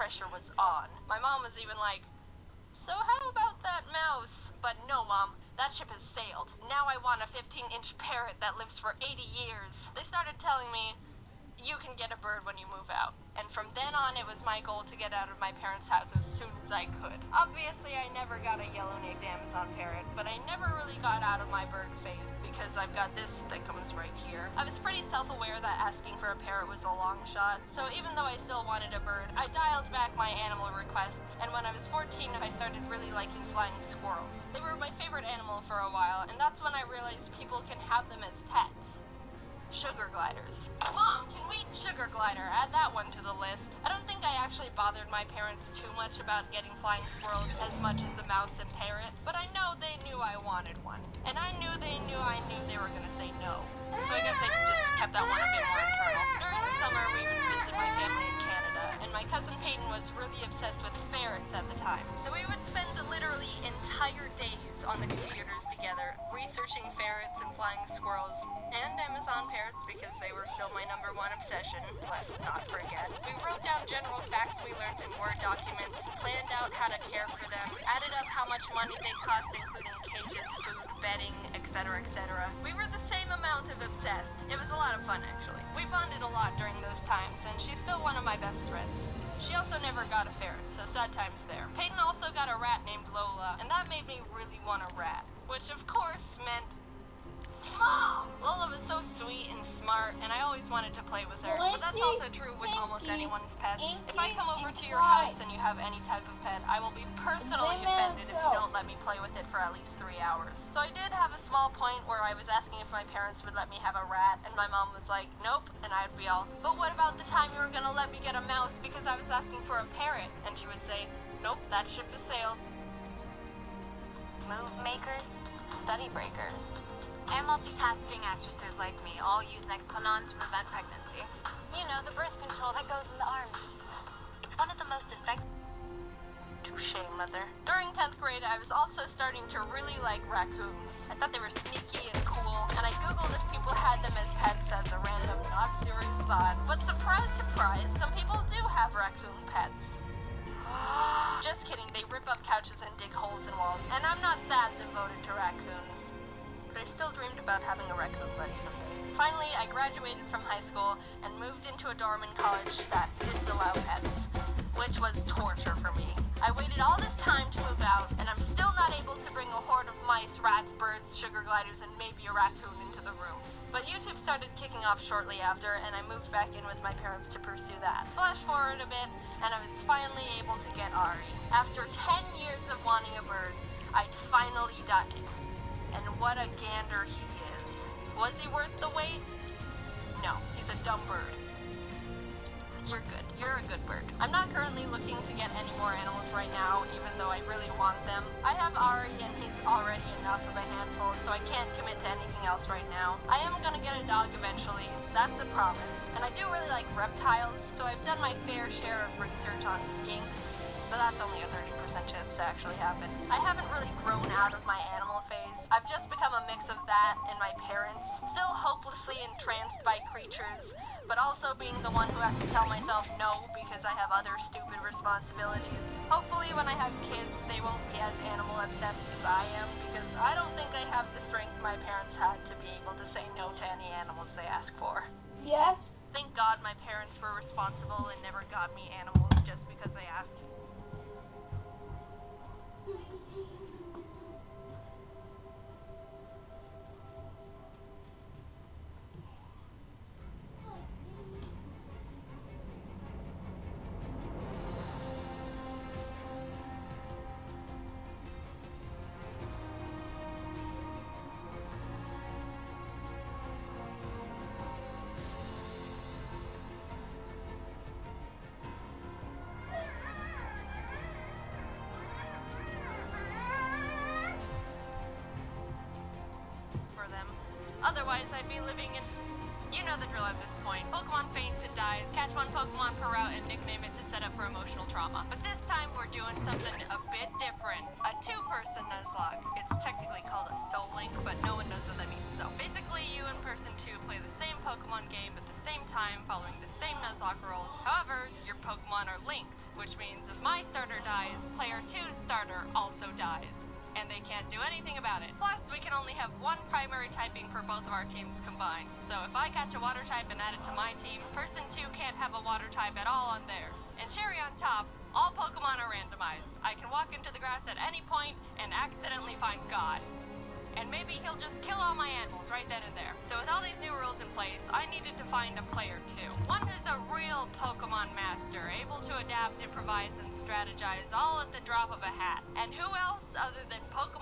pressure was on. My mom was even like, so how about that mouse? But no, Mom, that ship has sailed. Now I want a 15-inch parrot that lives for 80 years. They started telling me, you can get a bird when you move out. And from then on, it was my goal to get out of my parents' house as soon as I could. Obviously, I never got a yellow-naped Amazon parrot, but I never really got out of my bird phase because I've got this that comes right here. I was pretty self-aware that asking for a parrot was a long shot, so even though I still wanted a bird, I dialed back my animal requests, and when I was 14, I started really liking flying squirrels. They were my favorite animal for a while, and that's when I realized people can have them as pets. Sugar gliders. Mom, can we sugar glider? Add that one to the list. I don't think I actually bothered my parents too much about getting flying squirrels as much as the mouse and parrot, but I know they knew I wanted one. And I knew they were gonna say no. So I guess I just kept that one a bit more internal. During the summer, we would visit my family in Canada, and my cousin Peyton was really obsessed with ferrets at the time. So we would spend literally entire days on the computers together, researching ferrets and flying squirrels, and Amazon parrots because they were still my #1 obsession, let's not forget. We wrote down general facts we learned in Word documents, planned out how to care for them, added up how much money they cost including cages, food, bedding, etc., etc. We were the same amount of obsessed. It was a lot of fun actually. We bonded a lot during those times, and she's still one of my best friends. She also never got a ferret, so sad times there. Peyton also got a rat named Lola, and that made me really want a rat, which of course meant Mom! Lola was so sweet and smart, and I always wanted to play with her. But that's also true with almost anyone's pets. If I come over to your house and you have any type of pet, I will be personally offended if you don't let me play with it for at least 3 hours. So I did have a small point where I was asking if my parents would let me have a rat, and my mom was like, nope, and I'd be all, but what about the time you were gonna let me get a mouse because I was asking for a parrot? And she would say, nope, that ship has sailed. Move makers, study breakers, and multitasking actresses like me all use Nexplanon to prevent pregnancy. You know, the birth control that goes in the arm. It's one of the most effective... Touché, mother. During 10th grade, I was also starting to really like raccoons. I thought they were sneaky and cool, and I googled if people had them as pets as a random, not serious thought. But surprise, surprise, some people do have raccoon pets. Just kidding, they rip up couches and dig holes in walls, and I'm not that devoted to raccoons. But I still dreamed about having a raccoon buddy someday. Finally, I graduated from high school and moved into a dorm in college that didn't allow pets, which was torture for me. I waited all this time to move out, and I'm still not able to bring a horde of mice, rats, birds, sugar gliders, and maybe a raccoon into the rooms. But YouTube started kicking off shortly after, and I moved back in with my parents to pursue that. Flash forward a bit, and I was finally able to get Ari. After 10 years of wanting a bird, I'd finally done it. And what a gander he is. Was he worth the wait? No, he's a dumb bird. You're good. You're a good bird. I'm not currently looking to get any more animals right now, even though I really want them. I have Ari, and he's already enough of a handful, so I can't commit to anything else right now. I am gonna get a dog eventually. That's a promise. And I do really like reptiles, so I've done my fair share of research on skinks, but that's only a 30% chance to actually happen. I haven't really grown out of my animal phase. I've just become a mix of that and my parents, still hopelessly entranced by creatures, but also being the one who has to tell myself no because I have other stupid responsibilities. Hopefully when I have kids, they won't be as animal obsessed as I am, because I don't think I have the strength my parents had to be able to say no to any animals they ask for. Yes? Thank God my parents were responsible and never got me animals just because they asked. Otherwise, I'd be living in... You know the drill at this point. Pokemon faints, it dies, catch one Pokemon per route, and nickname it to set up for emotional trauma. trauma. But this time we're doing something a bit different. A two-person Nuzlocke. It's technically called a Soul Link, but no one knows what that means. So basically, you and person 2 play the same Pokemon game at the same time, following the same Nuzlocke rules. However, your Pokemon are linked, which means if my starter dies, player 2's starter also dies. And they can't do anything about it. Plus, we can only have one primary typing for both of our teams combined. So if I catch a water type and add it to my team, person 2 can't have a water type at all on theirs. And cherry on top, all Pokemon are randomized. I can walk into the grass at any point and accidentally find God. And maybe he'll just kill all my animals right then and there. So with all these new rules in place, I needed to find a player 2. One who's a real Pokemon master, able to adapt, improvise, and strategize all at the drop of a hat. And who else other than Pokemon